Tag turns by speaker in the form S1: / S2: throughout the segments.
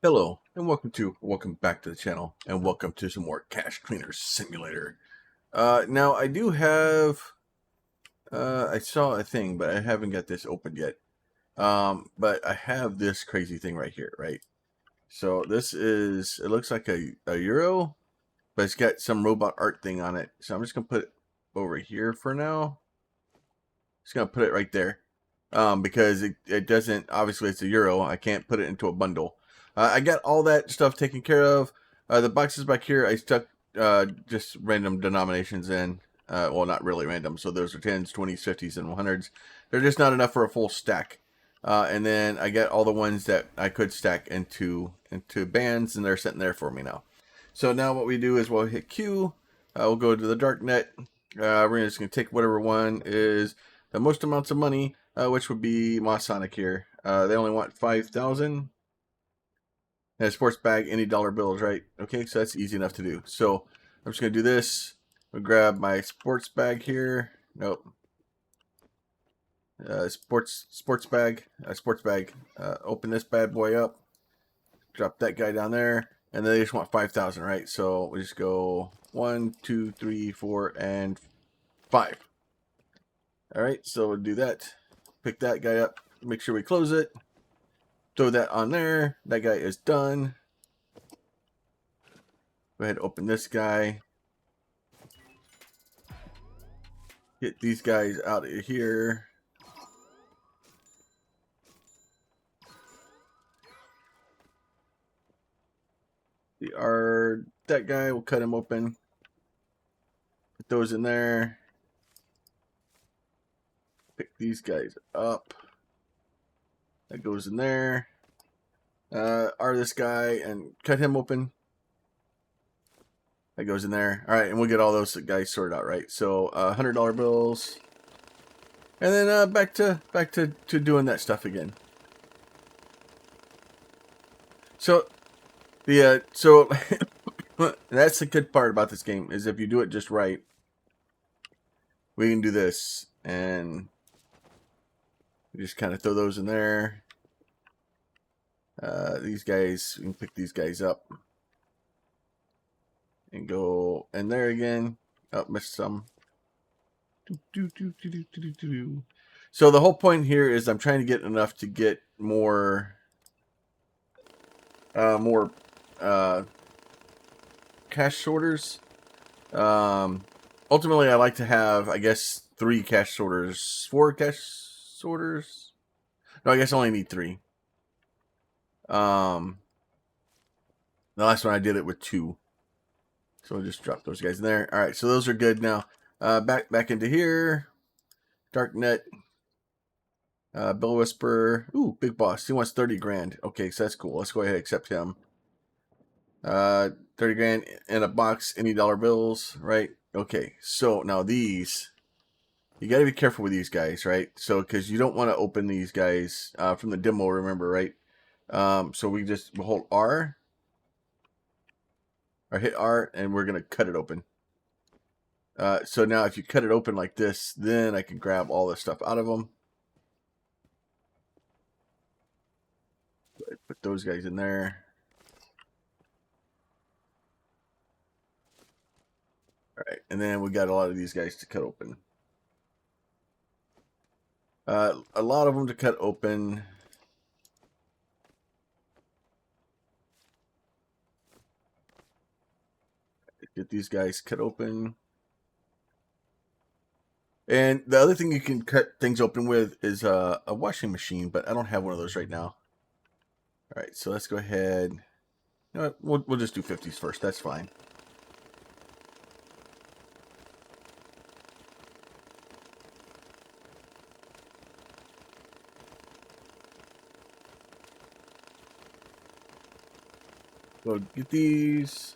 S1: Hello, and welcome back to the channel, and welcome to some more Cash Cleaner Simulator. Now I do have, I saw a thing, but I haven't got this opened yet. But I have this crazy thing right here, right? So this is, it looks like a euro, but it's got some robot art thing on it. So I'm just gonna put it over here for now. Just gonna put it right there, because it doesn't, obviously it's a euro. I can't put it into a bundle. I got all that stuff taken care of. The boxes back here, I stuck just random denominations in. Well, not really random. So those are 10s, 20s, 50s, and 100s. They're just not enough for a full stack. And then I got all the ones that I could stack into bands, and they're sitting there for me now. So now what we do is we'll hit Q. We'll go to the darknet. We're just going to take whatever one is the most amounts of money, which would be Masonic here. They only want 5,000. And a sports bag, any dollar bills, right? Okay, so that's easy enough to do. So I'm just gonna do this. I'll grab my sports bag here. Nope. Sports bag. Open this bad boy up. Drop that guy down there, and then they just want 5,000, right? So we just go 1, 2, 3, 4, and 5. All right, so we'll do that. Pick that guy up. Make sure we close it. Throw that on there. That guy is done. Go ahead and open this guy. Get these guys out of here. That guy, we'll cut him open. Put those in there. Pick these guys up. That goes in there. This guy, and cut him open. That goes in there. All right, and we'll get all those guys sorted out, right? So $100 bills, and then back to doing that stuff again. So that's the good part about this game, is if you do it just right, we can do this, and we just kind of throw those in there. These guys, we can pick these guys up and go in there again. Oh, missed some. So the whole point here is I'm trying to get enough to get more cash sorters. Ultimately, I like to have, I guess, 3 cash sorters, 4 cash sorters. No, I guess I only need 3. The last one I did it with 2. So we'll just drop those guys in there. All right, so those are good now. Back into here. Darknet. Bill Whisperer. Ooh, Big Boss. He wants 30 grand. Okay, so that's cool. Let's go ahead and accept him. 30 grand in a box. Any dollar bills, right? Okay, so now these, you got to be careful with these guys, right? So, because you don't want to open these guys from the demo, remember, right? So we'll hold R. Or hit R, and we're going to cut it open. So now if you cut it open like this, then I can grab all this stuff out of them. Put those guys in there. All right, and then we got a lot of these guys to cut open. A lot of them to cut open. Get these guys cut open. And the other thing you can cut things open with is a washing machine, but I don't have one of those right now. All right, so let's go ahead. You know what? We'll just do 50s first. That's fine. Go get these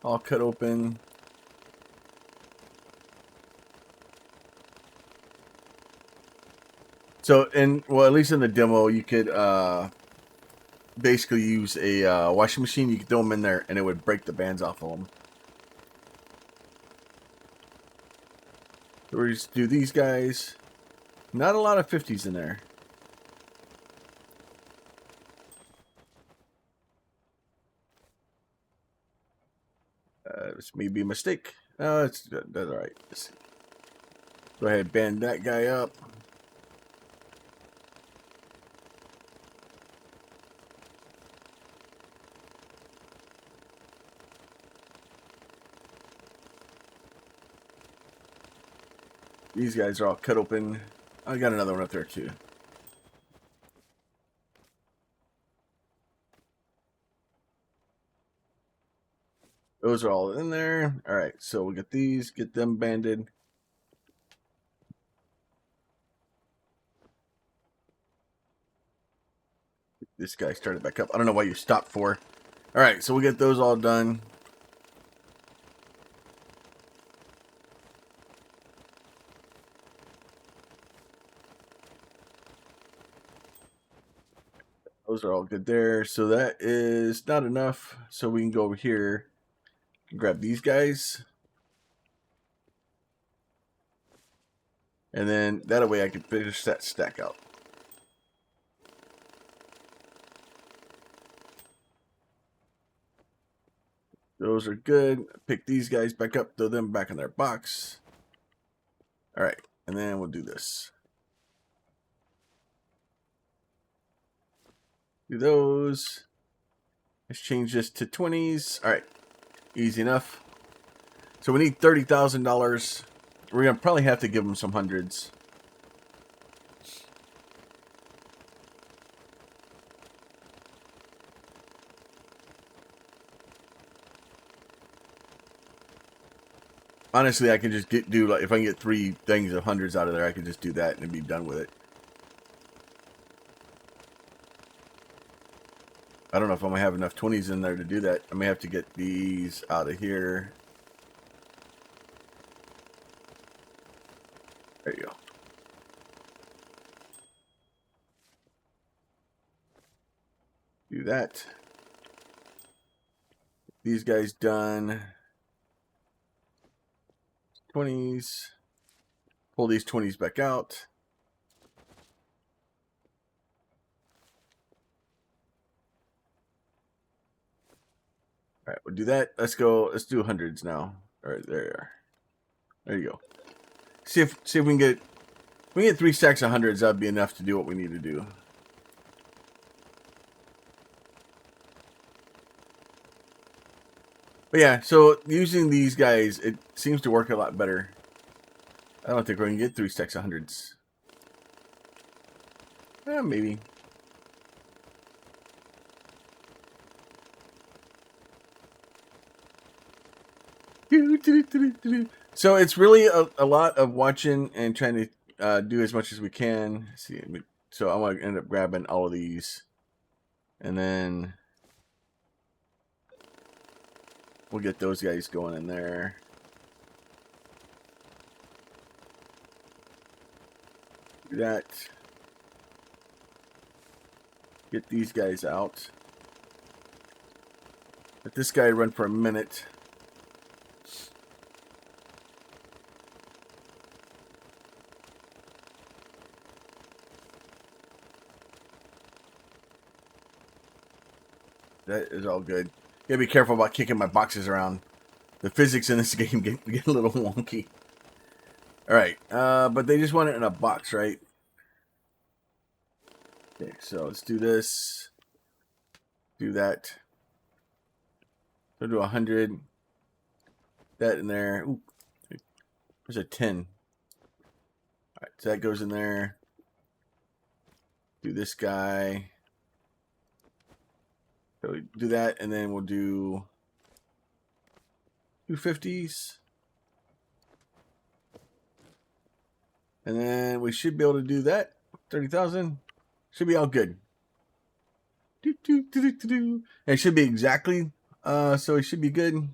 S1: all cut open. So, well, at least in the demo, you could basically use a washing machine. You could throw them in there, and it would break the bands off of them. So we're just do these guys. Not a lot of 50s in there. This may be a mistake. No, that's all right. Let's go ahead and band that guy up. These guys are all cut open. I got another one up there too. Those are all in there. All right, so we'll get these, get them banded. This guy started back up. I don't know why you stopped for. All right, so we'll get those all done. Those are all good there. So that is not enough. So we can go over here and grab these guys. And then that way I can finish that stack out. Those are good. Pick these guys back up, throw them back in their box. All right, and then we'll do this. Do those. Let's change this to 20s. All right, easy enough. So we need $30,000. We're gonna probably have to give them some hundreds. Honestly, I can just do like, if I can get 3 things of hundreds out of there, I can just do that and be done with it. I don't know if I'm gonna have enough 20s in there to do that. I may have to get these out of here. There you go. Do that. These guys done. 20s. Pull these 20s back out. All right, we'll do that. Let's go. Let's do hundreds now. All right, there you are. There you go. See if we can get 3 stacks of hundreds. That'd be enough to do what we need to do. But yeah, so using these guys, it seems to work a lot better. I don't think we're gonna get 3 stacks of hundreds. Maybe. So it's really a lot of watching and trying to do as much as we can. See, so I want to end up grabbing all of these, and then we'll get those guys going in there. Do that. Get these guys out. Let this guy run for a minute. That is all good. Gotta be careful about kicking my boxes around. The physics in this game get a little wonky. Alright, but they just want it in a box, right? Okay, so let's do this. Do that. Go to 100. That in there. Ooh, there's a 10. Alright, so that goes in there. Do this guy. So we do that, and then we'll do 250s. And then we should be able to do that. 30,000. Should be all good. And it should be exactly, so it should be good.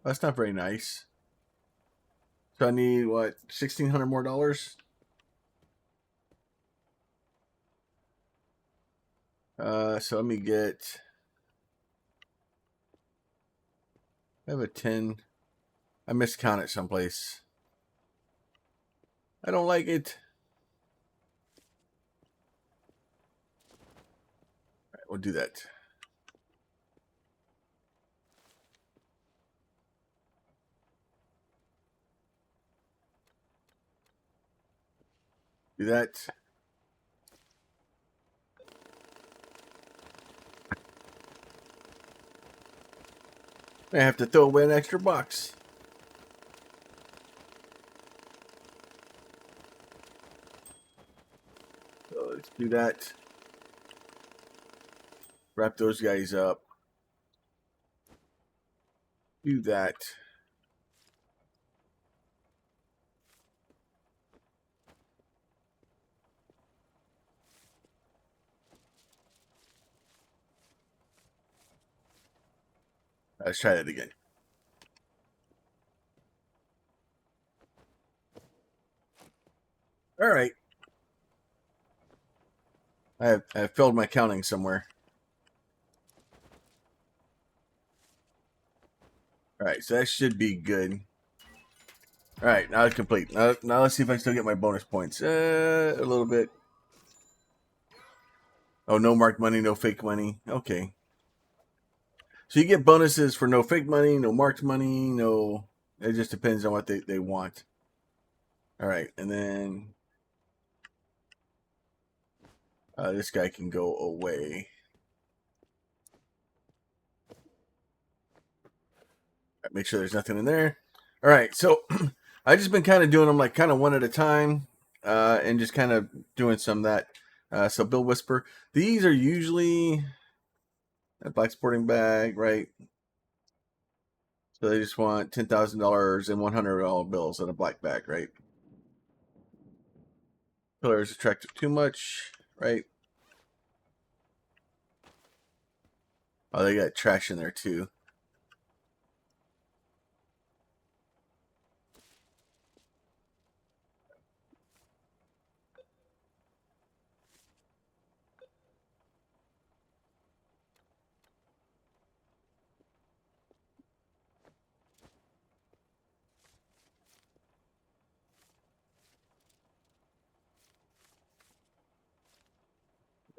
S1: That's not very nice. So I need, what, $1,600 more dollars? So let me get, I have a 10. I miscounted someplace. I don't like it. we'll do that. Do that. I have to throw away an extra box. So let's do that. Wrap those guys up. Do that. Let's try that again. All right. I have failed my counting somewhere. All right, so that should be good. All right, now it's complete. Now let's see if I still get my bonus points. A little bit. Oh, no marked money, no fake money. Okay. So you get bonuses for no fake money, no marked money, no... It just depends on what they want. All right, and then... this guy can go away. Right, make sure there's nothing in there. All right, so I've just been kind of doing them like kind of one at a time, and just kind of doing some of that. So Bill Whisper, these are usually a black sporting bag, right? So they just want $10,000 and $100 bills in a black bag, right? Pillars attractive too much, right? Oh, they got trash in there too.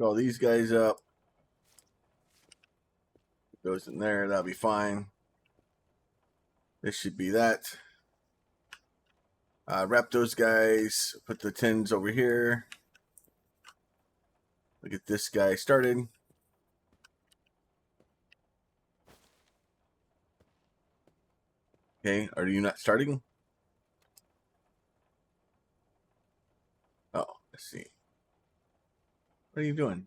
S1: All these guys up. Goes in there, that'll be fine. This should be that. Wrap those guys, put the tins over here. We'll get this guy started. Okay, are you not starting? Oh, let's see. What are you doing?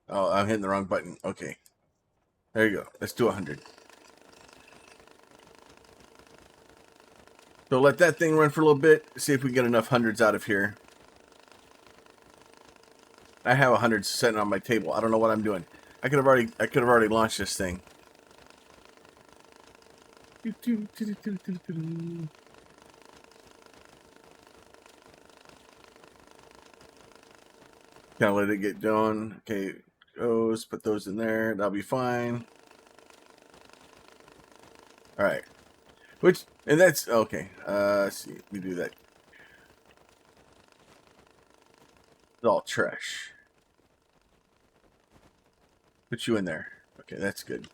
S1: Oh, I'm hitting the wrong button. Okay. There you go. Let's do 100. So let that thing run for a little bit. See if we get enough hundreds out of here. I have 100 sitting on my table. I don't know what I'm doing. I could have already launched this thing. Kind of let it get done. Okay, goes. Put those in there. That'll be fine. All right. And that's okay. Let's see. We do that. It's all trash. Put you in there. Okay, that's good.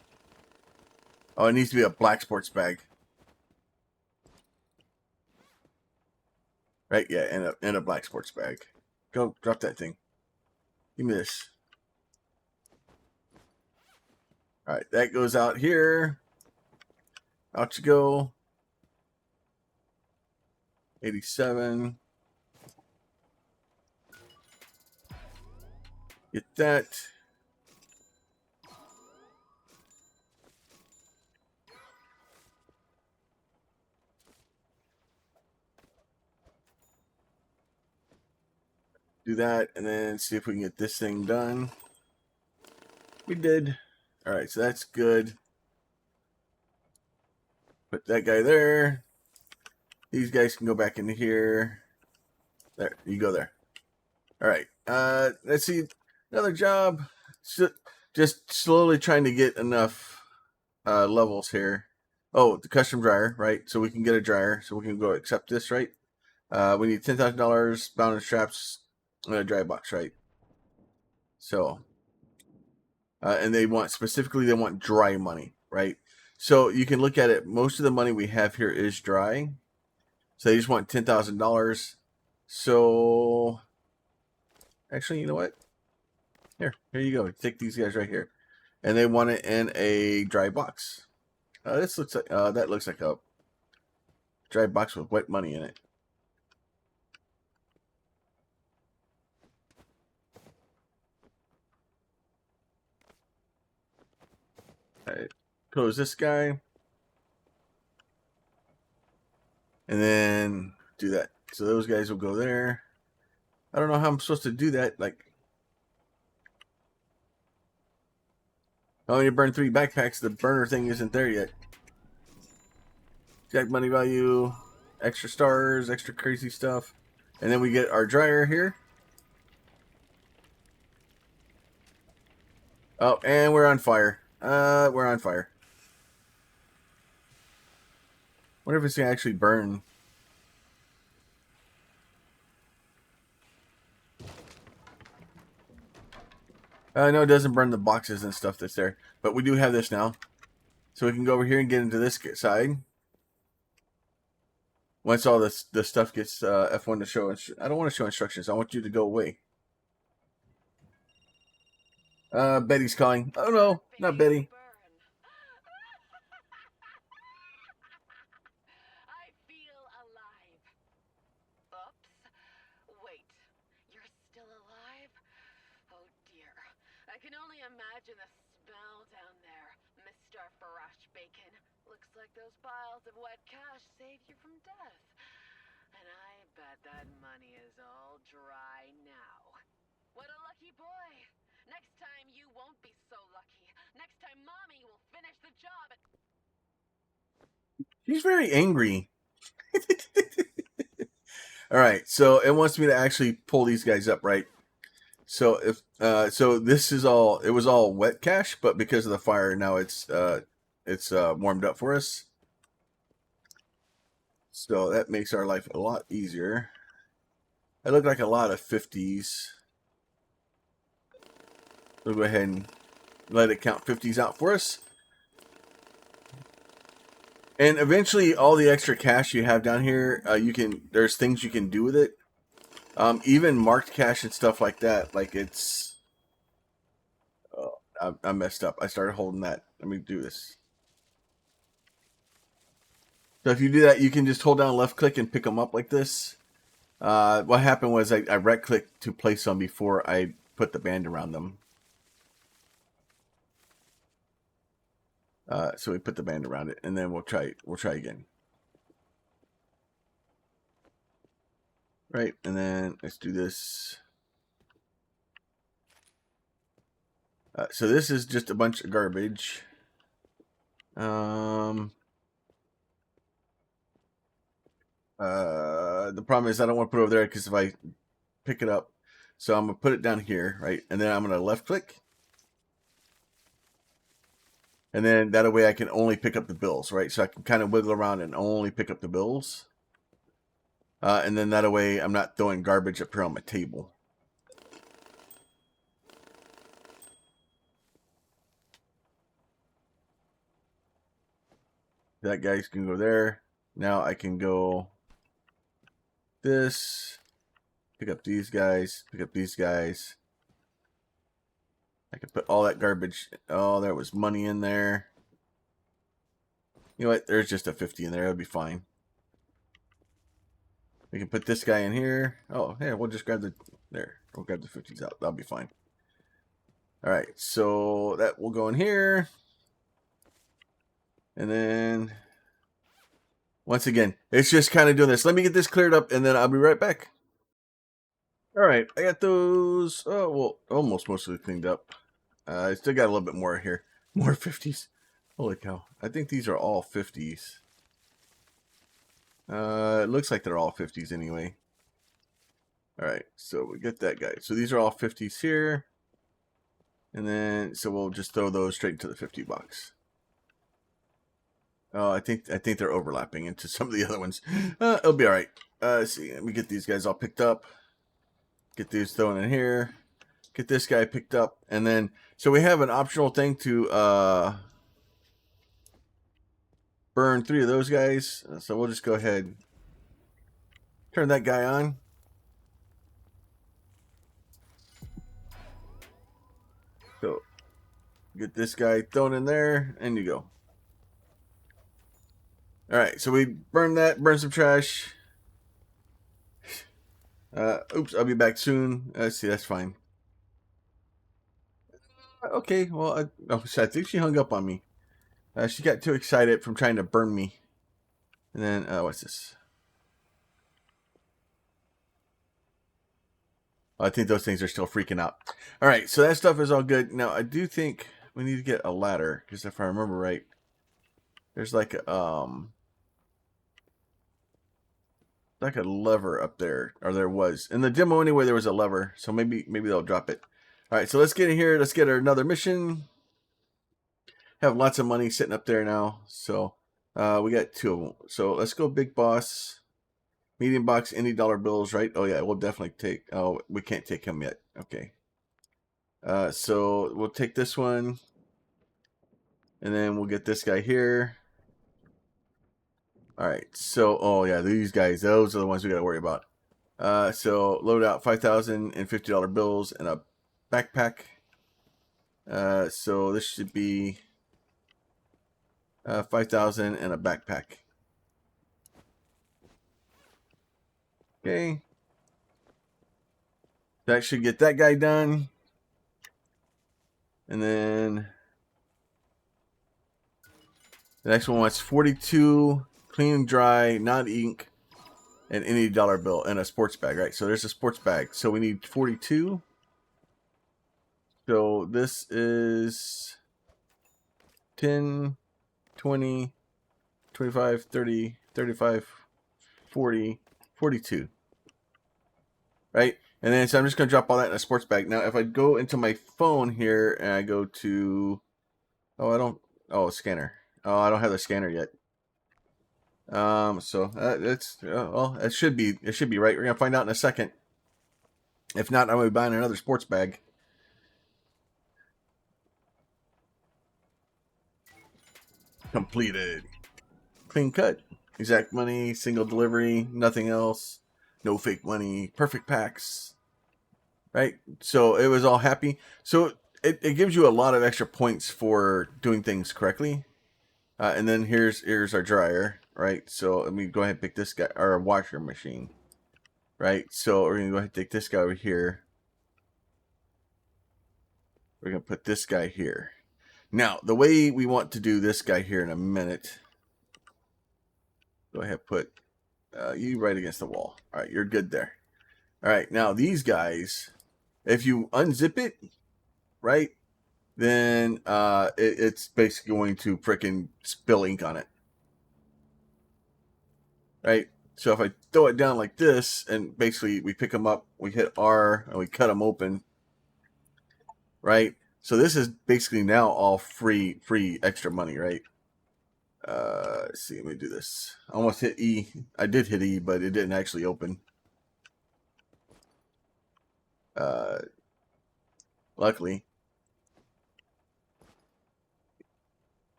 S1: Oh, it needs to be a black sports bag. Right? Yeah, in a black sports bag. Go drop that thing. Give me this. All right, that goes out here. Out you go. 87. Get that. Do that, and then see if we can get this thing done. We did. All right, so that's good. Put that guy there. These guys can go back into here. There, you go there. All right. Let's see. Another job. So just slowly trying to get enough levels here. Oh, the custom dryer, right? So we can get a dryer. So we can go accept this, right? We need $10,000, bound and straps, and a dry box, right? So And they want dry money, right? So you can look at it. Most of the money we have here is dry. So they just want $10,000. So actually, you know what? Here you go. Take these guys right here, and they want it in a dry box. This looks like that looks like a dry box with wet money in it. All right, close this guy, and then do that. So those guys will go there. I don't know how I'm supposed to do that. Like, oh, you burn 3 backpacks. The burner thing isn't there yet. Jack money value, extra stars, extra crazy stuff. And then we get our dryer here. Oh, and we're on fire. We're on fire. Wonder if it's gonna actually burn. No, it doesn't burn the boxes and stuff that's there. But we do have this now. So we can go over here and get into this side. Once all this stuff gets F1 to show, I don't want to show instructions. I want you to go away. Betty's calling. Oh no, not Betty.
S2: I feel alive. Oops. Wait, you're still alive? Oh dear. I can only imagine the smell down there, Mr. Fresh Bacon. Looks like those piles of wet cash saved you from death. And I bet that money is all dry now. What a lucky boy. Next time you won't be so lucky. Next time Mommy will finish the job.
S1: She's very angry. All right, so it wants me to actually pull these guys up, right? So if so, this is all. It was all wet cache, but because of the fire, now it's warmed up for us. So that makes our life a lot easier. It looked like a lot of 50s. We'll go ahead and let it count 50s out for us. And eventually, all the extra cash you have down here, there's things you can do with it. Even marked cash and stuff like that. Like it's, I messed up. I started holding that. Let me do this. So if you do that, you can just hold down left click and pick them up like this. What happened was I right clicked to place them before I put the band around them. So we put the band around it, and then we'll try again. Right, and then let's do this. So this is just a bunch of garbage. The problem is I don't want to put it over there because if I pick it up, so I'm gonna put it down here, right, and then I'm gonna left click. And then that way I can only pick up the bills, right? So I can kind of wiggle around and only pick up the bills. And then that way I'm not throwing garbage up here on my table. That guy's can go there. Now I can go this, pick up these guys, pick up these guys. I can put all that garbage. Oh, there was money in there. You know what? There's just a 50 in there. It'll be fine. We can put this guy in here. Oh, yeah, we'll just grab the... There. We'll grab the 50s out. That'll be fine. Alright, so that will go in here. And then... Once again, it's just kind of doing this. Let me get this cleared up, and then I'll be right back. Alright, I got those... Oh, well, almost mostly cleaned up. I still got a little bit more here. More 50s. Holy cow. I think these are all 50s. It looks like they're all 50s anyway. Alright, so we get that guy. So these are all 50s here. And then, so we'll just throw those straight into the 50 box. Oh, I think they're overlapping into some of the other ones. It'll be alright. Let's see, let me get these guys all picked up. Get these thrown in here. Get this guy picked up, and then so we have an optional thing to burn 3 of those guys. So we'll just go ahead, turn that guy on. So get this guy thrown in there, and you go. All right, so we burn that, burn some trash. Oops, I'll be back soon. Let's see, that's fine. Okay, well, I think she hung up on me. She got too excited from trying to burn me. And then, what's this? I think those things are still freaking out. All right, so that stuff is all good. Now, I do think we need to get a ladder, because if I remember right, there's like a lever up there, or there was. In the demo anyway, there was a lever, so maybe they'll drop it. All right, so let's get in here. Let's get another mission. Have lots of money sitting up there now, so we got 2 of them. So let's go big boss, medium box, any dollar bills, right? Oh yeah, we'll definitely take. Oh, we can't take him yet. Okay. So we'll take this one, and then we'll get this guy here. All right. So oh yeah, these guys, those are the ones we got to worry about. So load out $5,050 bills and a backpack. So this should be 5,000 and a backpack. Okay. That should get that guy done. And then the next one wants 42 clean and dry, not ink, and any dollar bill and a sports bag, right? So there's a sports bag. So we need 42. So this is 10, 20, 25, 30, 35, 40, 42. Right? And then so I'm just going to drop all that in a sports bag. Now, if I go into my phone here and I go to... scanner. Oh, I don't have the scanner yet. So that's... well, it should be right. We're going to find out in a second. If not, I'm going to be buying another sports bag. Completed. Clean cut. Exact money, single delivery, nothing else. No fake money, perfect packs. Right? So it was all happy. So it gives you a lot of extra points for doing things correctly. And then here's our dryer, right? So let me go ahead and pick this guy, our washer machine. Right? So we're gonna go ahead and take this guy over here. We're gonna put this guy here. Now, the way we want to do this guy here in a minute. Go ahead, put you right against the wall. All right, you're good there. All right, now these guys, if you unzip it, right, then it's basically going to frickin' spill ink on it. Right? So if I throw it down like this, and basically we pick them up, we hit R, and we cut them open. Right? So this is basically now all free extra money, right? Let's see, let me do this. I almost hit E. I did hit E, but it didn't actually open. Luckily.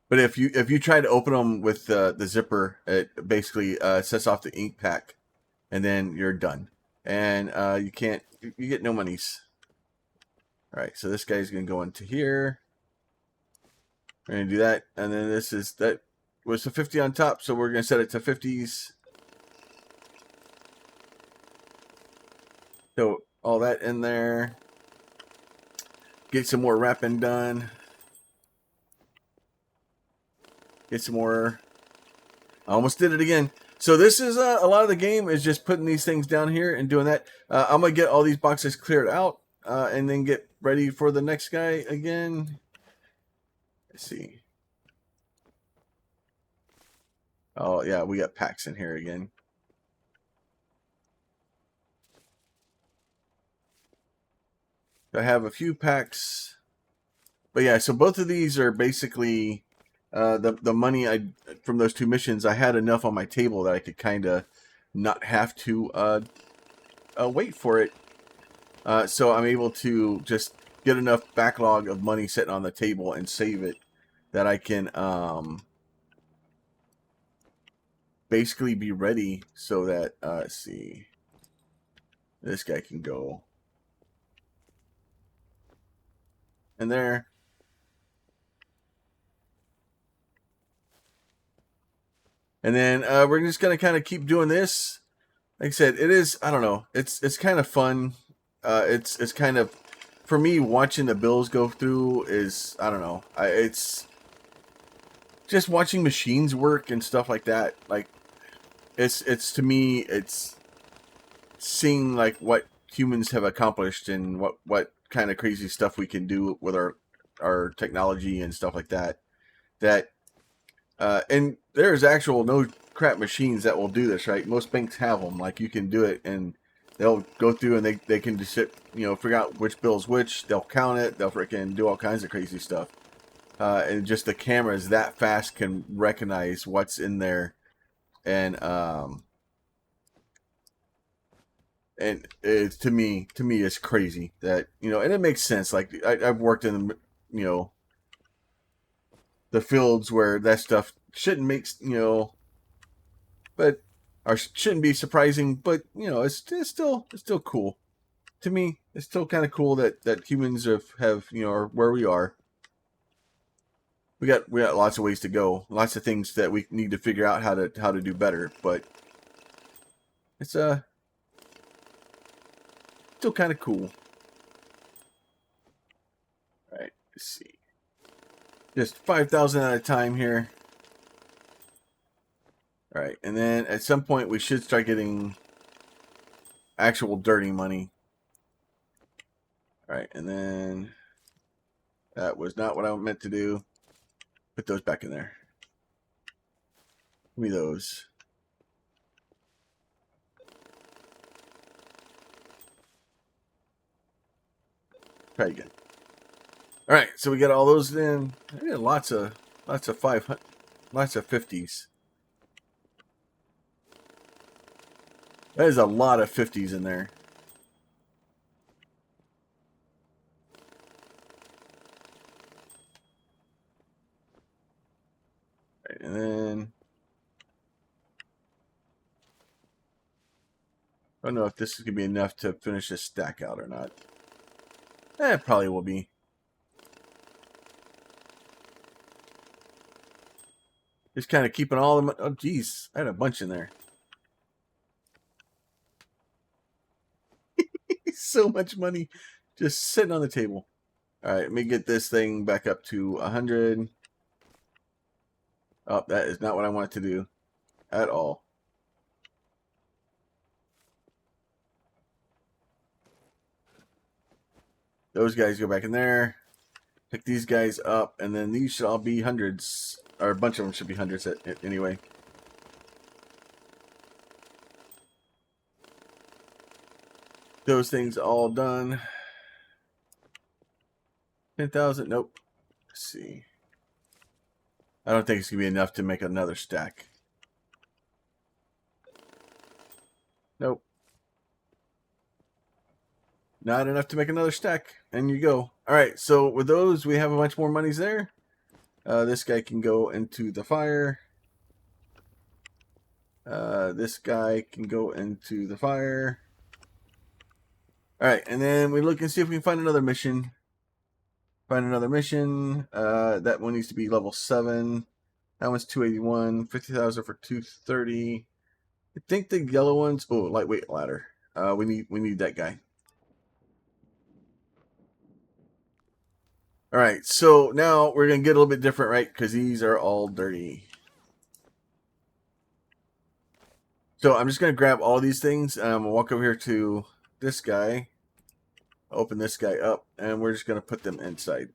S1: But if you try to open them with the zipper, it basically sets off the ink pack, and then you're done. And you get no monies. All right, so this guy's gonna go into here. We're gonna do that, and then that was the 50 on top, so we're gonna set it to 50s. So all that in there. Get some more wrapping done. Get some more. I almost did it again. So this is a lot of the game is just putting these things down here and doing that. I'm gonna get all these boxes cleared out and then get ready for the next guy again. Let's see. Oh yeah, we got packs in here again. I have a few packs, but yeah. So both of these are basically the money from those 2 missions. I had enough on my table that I could kind of not have to wait for it. So I'm able to just get enough backlog of money sitting on the table and save it that I can basically be ready so that, let's see, this guy can go in there. And then we're just going to kind of keep doing this. Like I said, it is, I don't know, it's kind of fun. It's kind of, for me, watching the bills go through is, I don't know, it's just watching machines work and stuff like that. Like, it's to me, it's seeing like what humans have accomplished and what kind of crazy stuff we can do with our technology and stuff like that. That and there's actual no crap machines that will do this, right? Most banks have them. Like, you can do it, and they'll go through and they can just sit, figure out which bill's which. They'll count it. They'll freaking do all kinds of crazy stuff. And just the cameras that fast can recognize what's in there, and it's to me it's crazy that, and it makes sense. Like, I've worked in the fields where that stuff shouldn't make, but or shouldn't be surprising, but it's still cool to me. It's still kind of cool that humans have are where we are. We got lots of ways to go, lots of things that we need to figure out how to do better, but it's still kind of cool. All right, let's see, just 5,000 at a time here. All right, and then at some point we should start getting actual dirty money. All right, and then that was not what I meant to do. Put those back in there. Give me those. Try again. All right, so we got all those in. I got lots of 500, lots of 50s. That is a lot of 50s in there. Right, and then I don't know if this is gonna be enough to finish this stack out or not. It probably will be. Just kind of keeping all the. Oh, geez, I had a bunch in there. So much money just sitting on the table. All right, let me get this thing back up to 100. Oh, that is not what I want it to do at all. Those guys go back in there. Pick these guys up, and then these should all be hundreds, or a bunch of them should be hundreds anyway. Those things all done. 10,000. Nope. Let's see. I don't think it's gonna be enough to make another stack. Nope. Not enough to make another stack. And you go. All right. So with those, we have a bunch more monies there. This guy can go into the fire. This guy can go into the fire. All right, and then we look and see if we can find another mission. Find another mission. That one needs to be level 7. That one's 281. 50,000 for 230. I think the yellow ones. Oh, lightweight ladder. We need that guy. All right, so now we're gonna get a little bit different, right? Because these are all dirty. So I'm just gonna grab all these things. We'll walk over here to this guy. Open this guy up, and we're just gonna put them inside.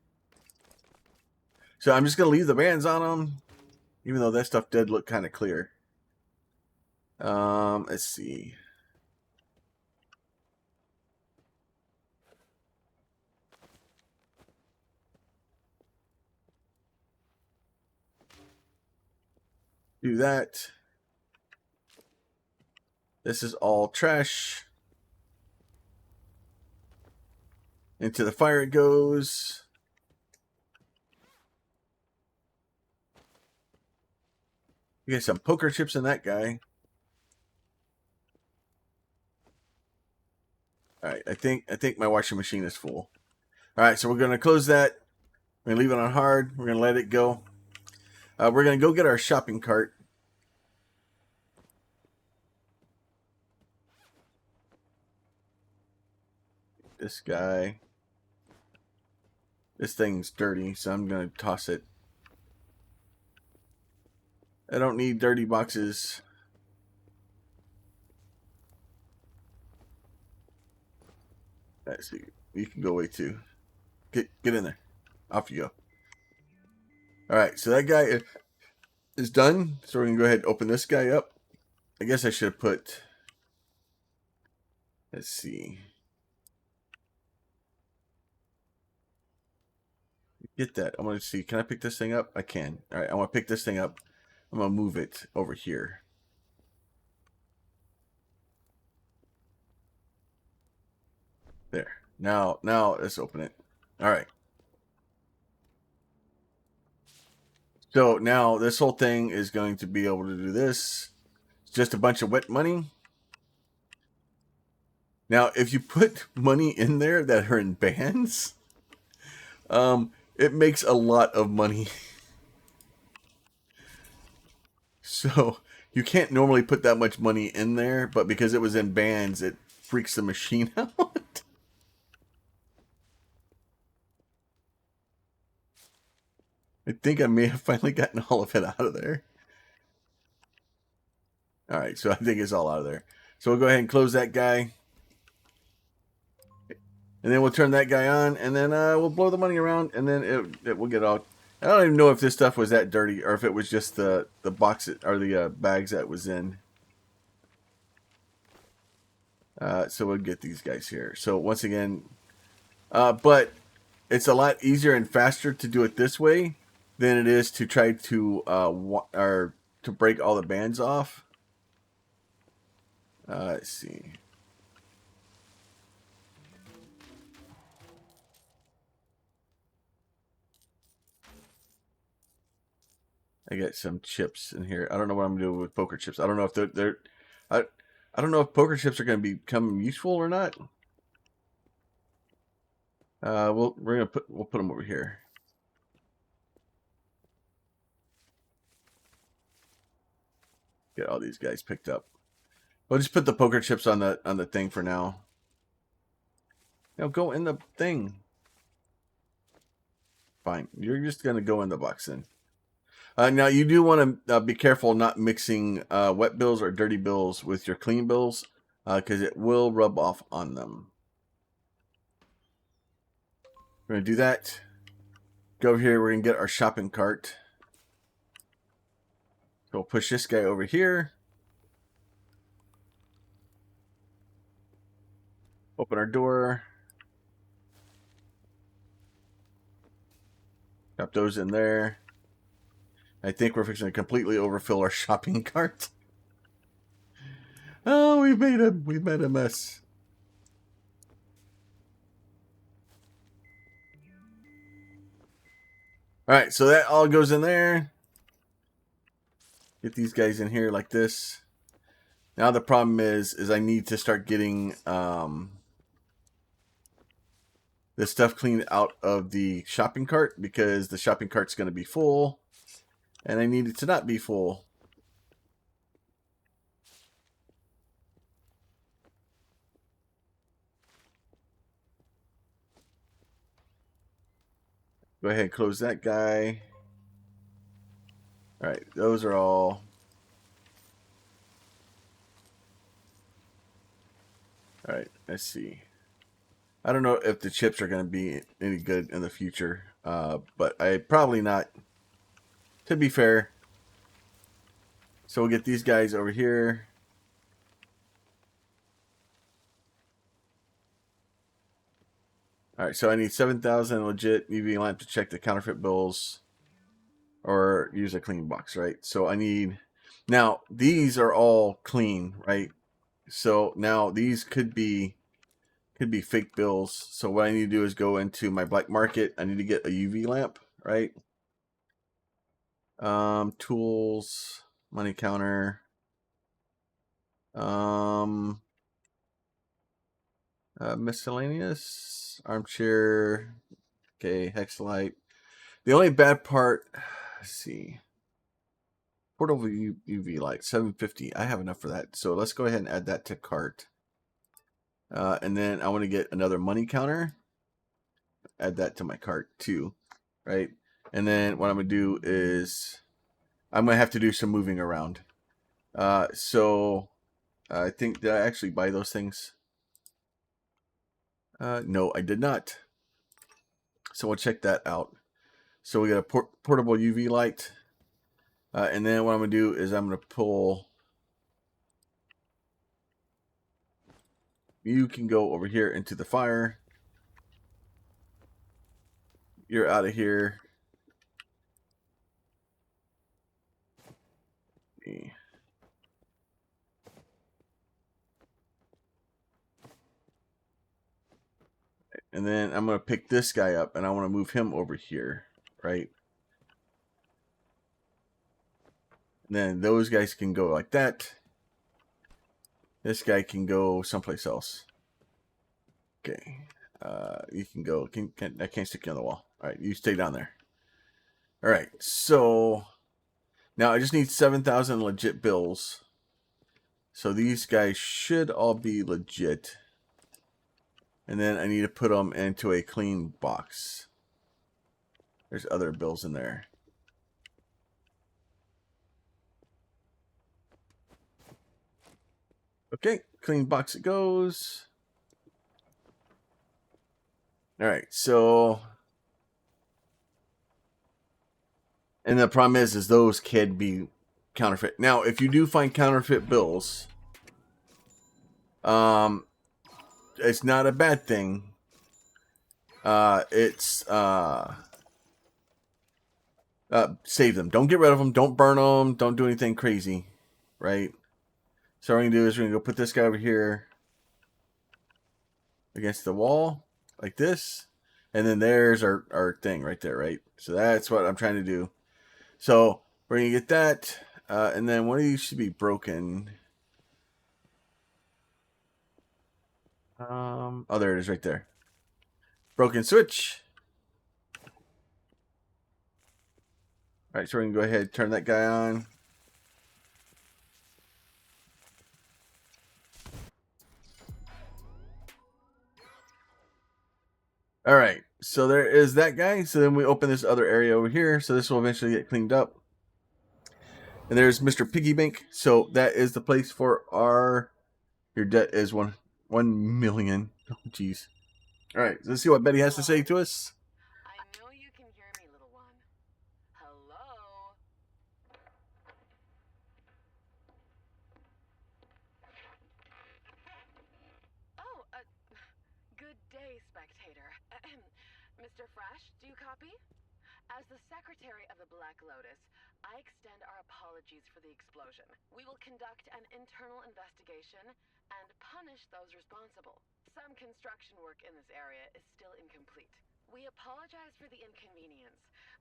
S1: So I'm just gonna leave the bands on them, even though that stuff did look kind of clear. Let's see. Do that. This is all trash. Into the fire it goes. You get some poker chips in that guy. All right, I think my washing machine is full. All right, so we're gonna close that. We're gonna leave it on hard. We're gonna let it go. We're gonna go get our shopping cart. This guy. This thing's dirty, so I'm gonna toss it. I don't need dirty boxes. Let's see. You can go away too. Get in there. Off you go. Alright, so that guy is done. So we're gonna go ahead and open this guy up. I guess I should have put, let's see. Get that. I want to see. Can I pick this thing up? I can. Alright, I want to pick this thing up. I'm gonna move it over here. There. Now let's open it. All right. So now this whole thing is going to be able to do this. It's just a bunch of wet money. Now, if you put money in there that are in bands, it makes a lot of money. So you can't normally put that much money in there, but because it was in bands, it freaks the machine out. I think I may have finally gotten all of it out of there. All right, so I think it's all out of there. So we'll go ahead and close that guy. And then we'll turn that guy on, and then we'll blow the money around, and then it will get out. I don't even know if this stuff was that dirty, or if it was just the box or the bags that was in. So we'll get these guys here. So once again, but it's a lot easier and faster to do it this way than it is to try to or to break all the bands off. Let's see. I got some chips in here. I don't know what I'm gonna do with poker chips. I don't know if they're I don't know if poker chips are gonna become useful or not. We'll put them over here. Get all these guys picked up. We'll just put the poker chips on the thing for now. Now go in the thing. Fine. You're just gonna go in the box then. Now you do want to be careful not mixing wet bills or dirty bills with your clean bills, because it will rub off on them. We're gonna do that. Go over here. We're gonna get our shopping cart. So we'll push this guy over here. Open our door. Drop those in there. I think we're fixing to completely overfill our shopping cart. Oh, we've made a mess. All right, so that all goes in there. Get these guys in here like this. Now the problem is I need to start getting this stuff cleaned out of the shopping cart, because the shopping cart's going to be full, and I need it to not be full. Go ahead and close that guy. All right, those are all. All right, let's see. I don't know if the chips are going to be any good in the future, but probably not, to be fair. So we'll get these guys over here. All right, so I need 7,000 legit UV lamp to check the counterfeit bills or use a clean box, right? So I need, now these are all clean, right? So now these could be Could be fake bills. So what I need to do is go into my black market. I need to get a UV lamp, right? Tools, money counter. Miscellaneous, armchair. Okay, hexalite. The only bad part, let's see. Portable UV light, 750. I have enough for that. So let's go ahead and add that to cart. And then I want to get another money counter. Add that to my cart too, right? And then what I'm going to do is I'm going to have to do some moving around. So I think, did I actually buy those things? No, I did not. So we'll check that out. So we got a portable UV light. And then what I'm going to do is I'm going to pull. You can go over here into the fire. You're out of here. And then I'm going to pick this guy up and I want to move him over here, right? And then those guys can go like that. This guy can go someplace else. Okay. You can go. I can't stick you on the wall. All right, you stay down there. All right, so now I just need 7,000 legit bills. So these guys should all be legit. And then I need to put them into a clean box. There's other bills in there. Okay, clean box it goes. All right, so, and the problem is those can be counterfeit. Now, if you do find counterfeit bills, it's not a bad thing. Save them. Don't get rid of them. Don't burn them. Don't do anything crazy, right? So what we're gonna do is we're gonna go put this guy over here against the wall like this, and then there's our thing right there, right? So that's what I'm trying to do. So we're gonna get that, and then one of these should be broken. Oh, there it is, right there. Broken switch. All right, so we're gonna go ahead and turn that guy on. All right, so there is that guy. So then we open this other area over here. So this will eventually get cleaned up. And there's Mr. Piggy Bank. So that is the place for your debt is 1 million. Oh, jeez. All right, let's see what Betty has to say to us.
S2: I know you can hear me, little one. Hello? Oh, good day, spectator. Mr. Fresh, do you copy? As the secretary of the Black Lotus, I extend our apologies for the explosion. We will conduct an internal investigation and punish those responsible. Some construction work in this area is still incomplete. We apologize for the inconvenience.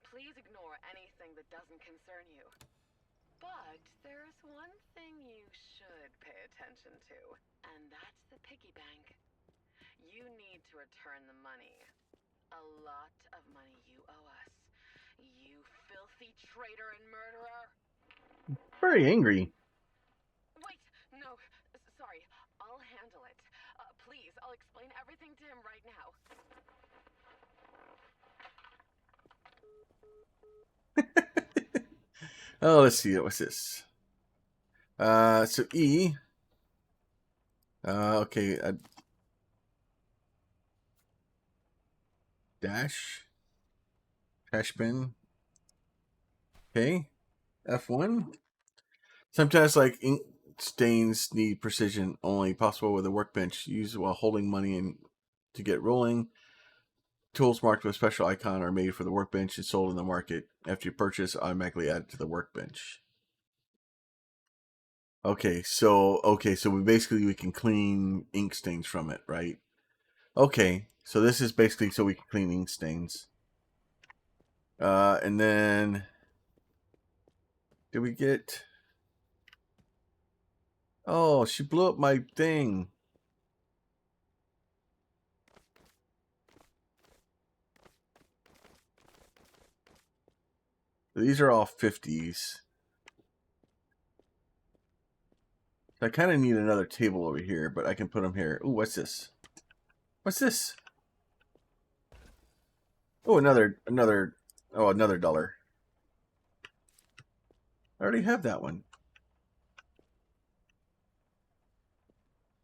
S2: Please ignore anything that doesn't concern you. But there's one thing you should pay attention to, and that's the piggy bank. You need to return the money. A lot of money you owe us. You filthy traitor and murderer.
S1: Very angry.
S2: Wait, no, sorry. I'll handle it. Please, I'll explain everything to him right now.
S1: Oh, let's see. What's this? So E. Okay. Dash. Trash bin. Okay. F1. Sometimes, like, ink stains need precision only possible with a workbench. Use while holding money in to get rolling. Tools marked with a special icon are made for the workbench and sold in the market. After you purchase, automatically add it to the workbench. Okay, so we can clean ink stains from it, right? Okay, so this is basically so we can clean ink stains. And then did we get? Oh, she blew up my thing. These are all 50s. I kind of need another table over here, but I can put them here. Ooh, what's this? What's this? Oh, another $1. I already have that one.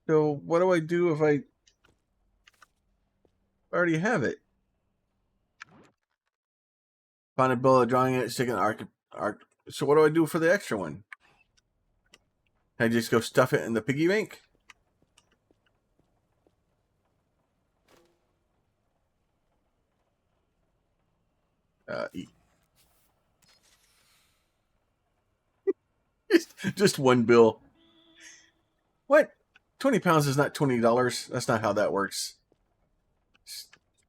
S1: So what do I do if I already have it? Find a bill of drawing it, stick an arc. So what do I do for the extra one? Can I just go stuff it in the piggy bank? Eat. Just one bill. What? 20 pounds is not $20. That's not how that works.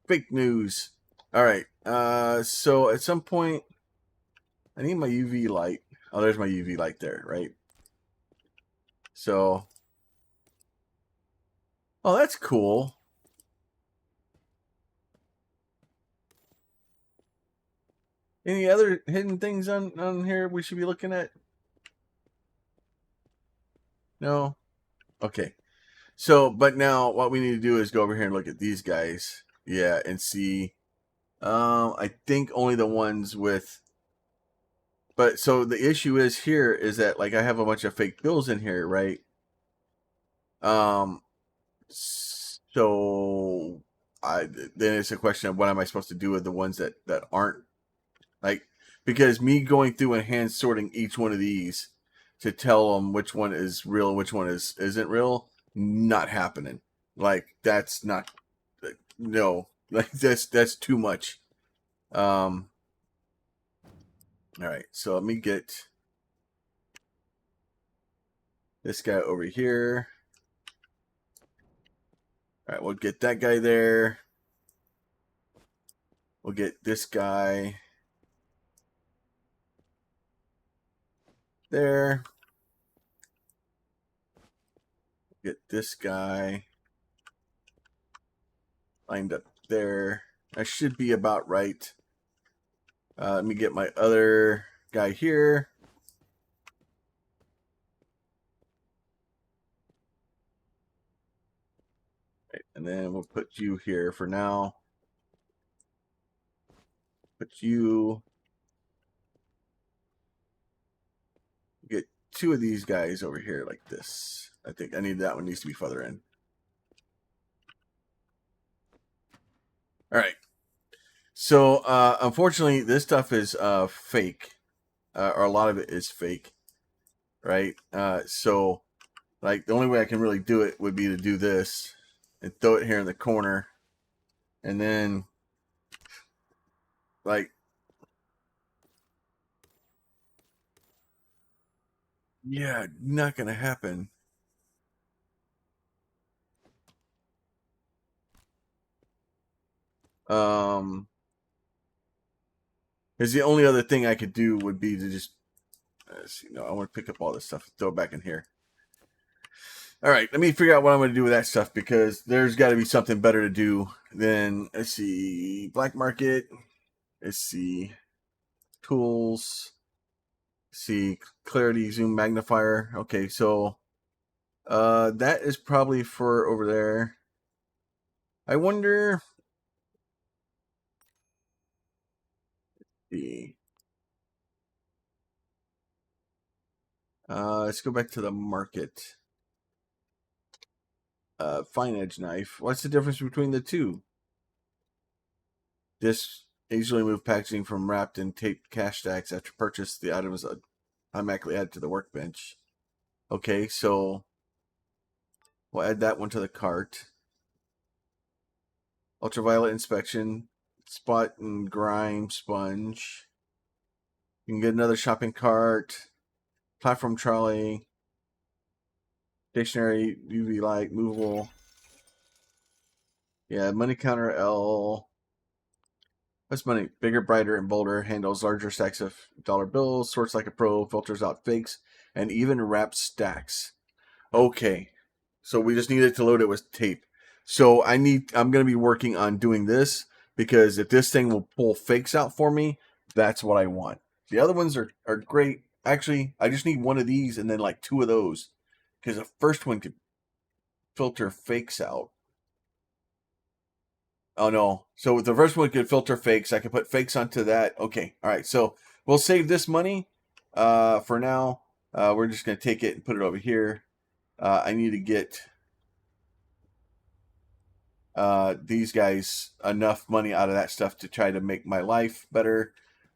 S1: Fake news. All right. So at some point, I need my UV light. Oh, there's my UV light there, right? So, oh, that's cool. Any other hidden things on here we should be looking at? No? Okay. So, but now what we need to do is go over here and look at these guys. Yeah, and see. I think only the ones with. But so the issue is here is that like I have a bunch of fake bills in here, right? So then it's a question of what am I supposed to do with the ones that aren't like, because me going through and hand sorting each one of these to tell them which one is real, which one isn't real, not happening. Like that's not no, like that's too much. All right, so let me get this guy over here. All right, we'll get that guy there. We'll get this guy there. Get this guy lined up there. That should be about right. Let me get my other guy here. Right, and then we'll put you here for now. Put you. Get two of these guys over here like this. I think I need that one needs to be further in. All right. So unfortunately, this stuff is fake, or a lot of it is fake, right? So like the only way I can really do it would be to do this and throw it here in the corner, and then like yeah, not gonna happen. Because the only other thing I could do would be to just see, no, I want to pick up all this stuff, throw it back in here. All right, let me figure out what I'm going to do with that stuff, because there's got to be something better to do than, let's see, black market. Let's see, tools. Let's see, clarity, zoom, magnifier. Okay, so that is probably for over there. I wonder. Let's see. Let's go back to the market. Fine edge knife. What's the difference between the two? This easily move packaging from wrapped in taped cash stacks after purchase. The item is automatically added to the workbench. Okay, so we'll add that one to the cart. Ultraviolet inspection, spot and grime sponge. You can get another shopping cart, platform trolley, stationary UV light, movable. Yeah, money counter L. What's money? Bigger, brighter, and bolder. Handles larger stacks of dollar bills. Sorts like a pro. Filters out fakes. And even wraps stacks. Okay. So we just needed to load it with tape. So I'm going to be working on doing this because if this thing will pull fakes out for me, that's what I want. The other ones are great. Actually, I just need one of these and then like two of those because the first one could filter fakes out. Oh no. So the first one could filter fakes. I could put fakes onto that. Okay. All right. So we'll save this money for now. We're just going to take it and put it over here. I need to get these guys enough money out of that stuff to try to make my life better.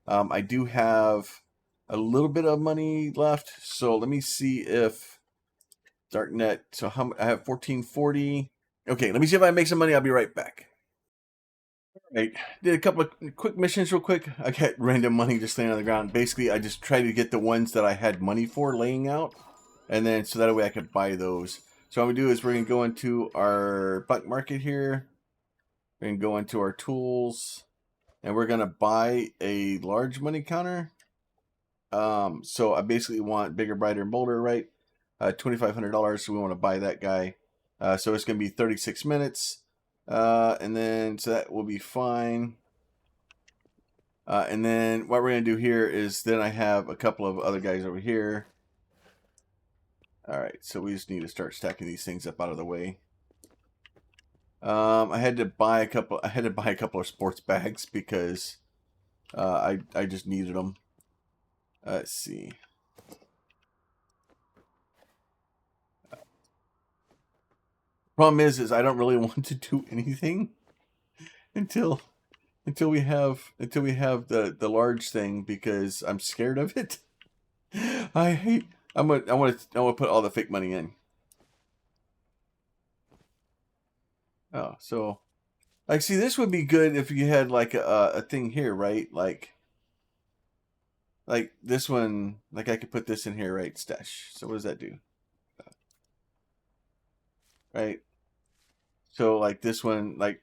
S1: I do have a little bit of money left. So let me see if Darknet. So I have 1440. Okay. Let me see if I make some money. I'll be right back. Right. Did a couple of quick missions real quick. I got random money just laying on the ground. Basically, I just tried to get the ones that I had money for laying out. And then so that way I could buy those. So what I'm going to do is we're going to go into our black market here. We're going to go into our tools. And we're going to buy a large money counter. So I basically want bigger, brighter, and bolder, right? $2,500. So we want to buy that guy. So it's going to be 36 minutes. And then, so that will be fine. And then what we're going to do here is then I have a couple of other guys over here. All right, so we just need to start stacking these things up out of the way. I had to buy a couple of sports bags because I just needed them. Let's see. Problem is I don't really want to do anything until we have the large thing because I'm scared of it. I want to put all the fake money in. Oh, so like, see, this would be good if you had like a thing here, right? Like this one, like I could put this in here, right? Stash. So what does that do? Right. So like this one, like,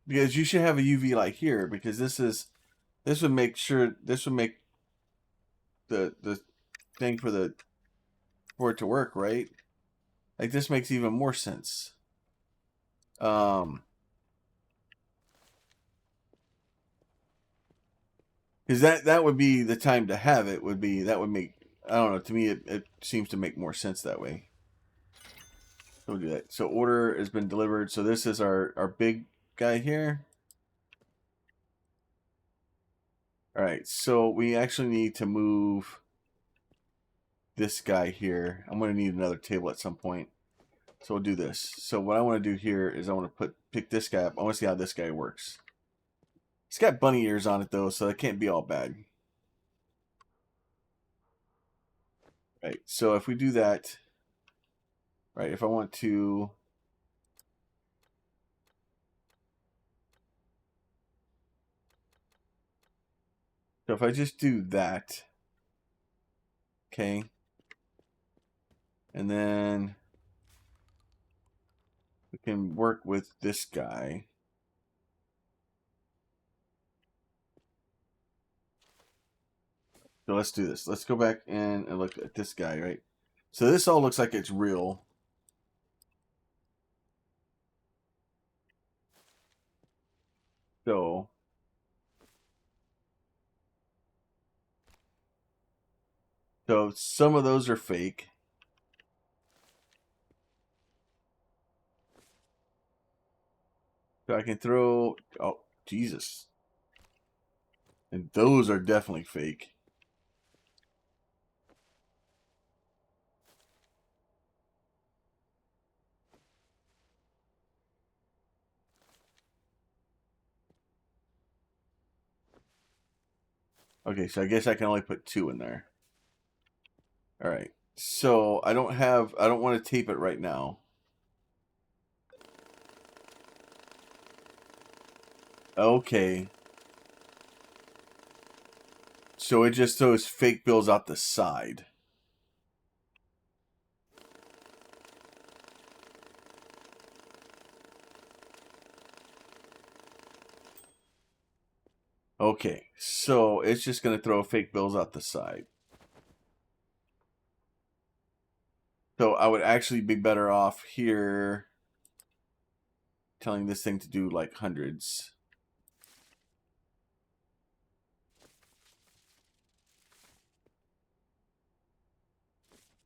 S1: because you should have a UV light here because this would make the thing for it to work, right? Like this makes even more sense. Because that would be the time to have it. That would make, I don't know, to me it seems to make more sense that way. So we'll do that. So order has been delivered. So this is our big guy here. All right, so we actually need to move this guy here. I'm going to need another table at some point. So we'll do this. So what I want to do here is I want to pick this guy up. I want to see how this guy works. It's got bunny ears on it though, so that can't be all bad. Right, so if we do that, right, if I want to, so if I just do that, okay, and then we can work with this guy. So let's do this. Let's go back and look at this guy, right? So this all looks like it's real. So some of those are fake. So I can throw, oh, Jesus. And those are definitely fake. Okay, so I guess I can only put 2 in there. All right. So I don't want to tape it right now. Okay. So it just throws fake bills out the side. Okay, so it's just going to throw fake bills out the side. So I would actually be better off here telling this thing to do like hundreds.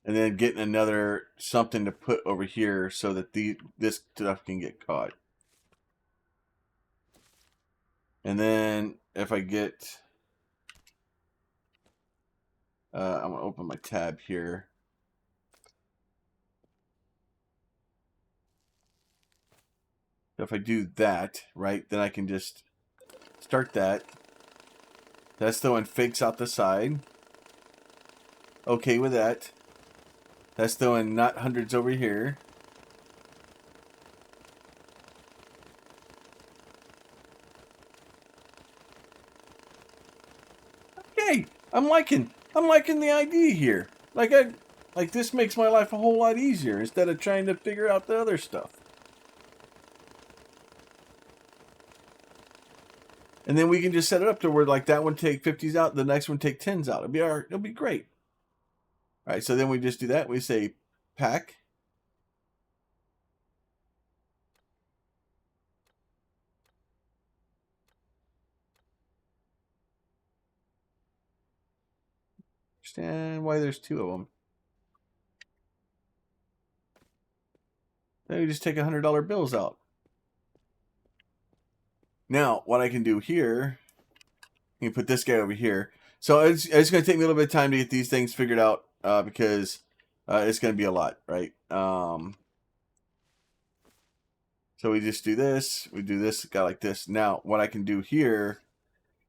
S1: And then getting another something to put over here so that this stuff can get caught. And then if I get, I'm going to open my tab here. If I do that, right, then I can just start that. That's throwing fakes out the side. Okay with that. That's throwing not hundreds over here. Okay, I'm liking the idea here. Like this makes my life a whole lot easier instead of trying to figure out the other stuff. And then we can just set it up to where like that one take 50s out, the next one take 10s out. It'll be great. All right, so then we just do that. We say pack. Understand why there's two of them. Then we just take $100 bills out. Now, what I can do here, you can put this guy over here. So it's going to take me a little bit of time to get these things figured out because it's going to be a lot, right? So we just do this. We do this guy like this. Now, what I can do here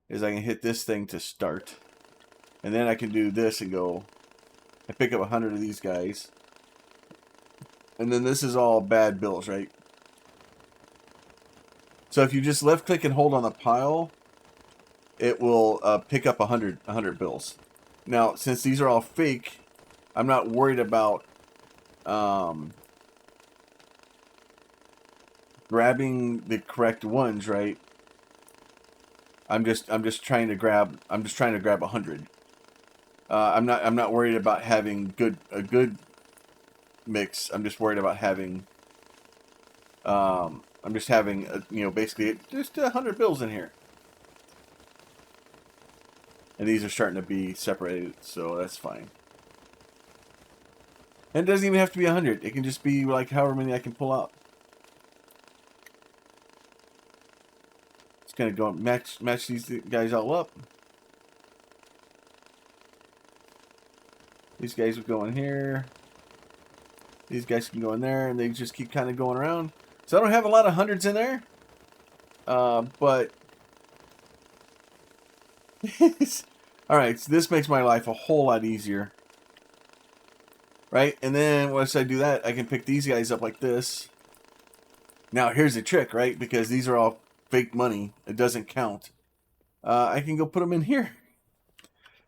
S1: is I can hit this thing to start. And then I can do this and go, I pick up 100 of these guys. And then this is all bad bills, right? So if you just left click and hold on the pile, it will pick up 100 bills. Now, since these are all fake, I'm not worried about grabbing the correct ones, right? I'm just trying to grab 100. I'm not worried about having a good mix. I'm just worried about having I'm just having basically just 100 bills in here. And these are starting to be separated, so that's fine. And it doesn't even have to be 100. It can just be like however many I can pull out. It's gonna go match these guys all up. These guys will go in here. These guys can go in there, and they just keep kind of going around. So I don't have a lot of hundreds in there, but all right. So this makes my life a whole lot easier, right? And then once I do that, I can pick these guys up like this. Now here's the trick, right? Because these are all fake money, it doesn't count. I can go put them in here.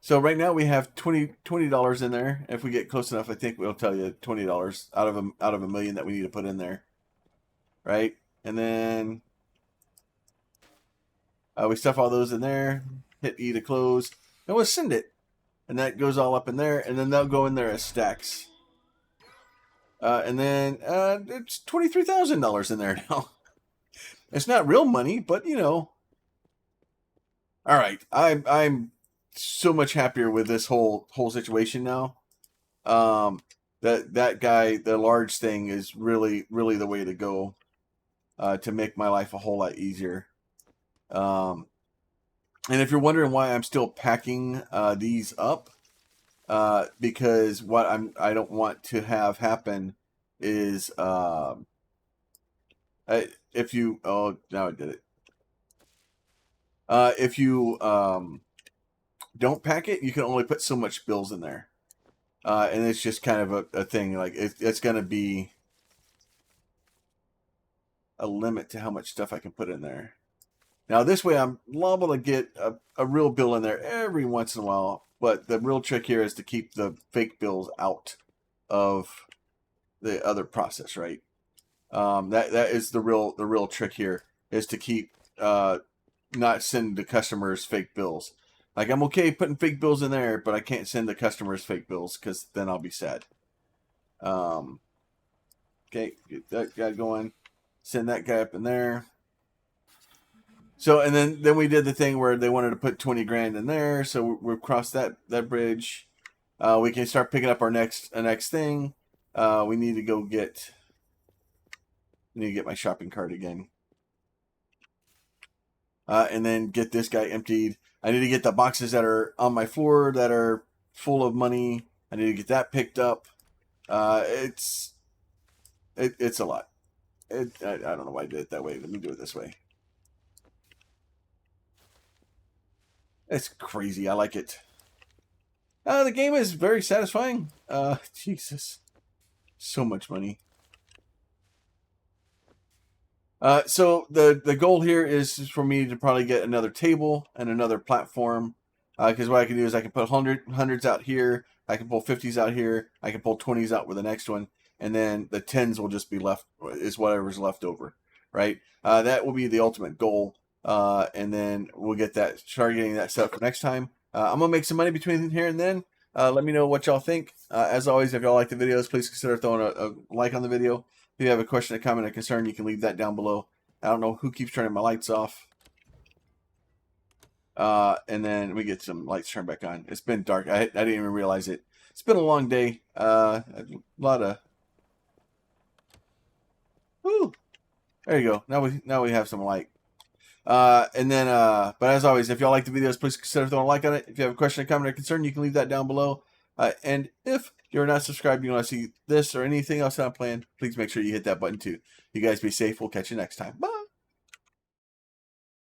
S1: So right now we have $20 in there. If we get close enough, I think we'll tell you $20 out of a million that we need to put in there, right? And then we stuff all those in there. Hit E to close, and we'll send it, and that goes all up in there, and then they'll go in there as stacks. And then it's $23,000 in there now. It's not real money, but you know. All right, I'm so much happier with this whole situation now. That guy, the large thing, is really the way to go to make my life a whole lot easier. And if you're wondering why I'm still packing these up, because what I don't want to have happen is if you now I did it. If you don't pack it, you can only put so much bills in there. And it's just kind of a thing. Like it's going to be a limit to how much stuff I can put in there. Now this way I'm liable to get a real bill in there every once in a while. But the real trick here is to keep the fake bills out of the other process, right? That is the real trick here, is to keep the not send the customers fake bills. Like, I'm okay putting fake bills in there, but I can't send the customers fake bills because then I'll be sad. Okay, get that guy going. Send that guy up in there. So, and then we did the thing where they wanted to put 20 grand in there. So we've crossed that bridge. We can start picking up our next thing. We need to go get. I need to get my shopping cart again. And then get this guy emptied. I need to get the boxes that are on my floor that are full of money. I need to get that picked up. It's a lot. I don't know why I did it that way. Let me do it this way. It's crazy. I like it. The game is very satisfying. Jesus. So much money. So the goal here is for me to probably get another table and another platform. Because what I can do is I can put hundreds out here. I can pull 50s out here. I can pull 20s out with the next one. And then the 10s will just be left, is whatever's left over. Right? That will be the ultimate goal. And then we'll start getting that set up for next time. I'm going to make some money between here and then. Let me know what y'all think. As always, if y'all like the videos, please consider throwing a like on the video. If you have a question, a comment, a concern, you can leave that down below. I don't know who keeps turning my lights off. And then we get some lights turned back on. It's been dark. I didn't even realize it. It's been a long day. A lot of... Woo! There you go. Now we have some light. And then, but as always, if y'all like the videos, please consider throwing a like on it. If you have a question, a comment, or concern, you can leave that down below. And if you're not subscribed, you want to see this or anything else that I'm playing, please make sure you hit that button too. You guys be safe. We'll catch you next time. Bye.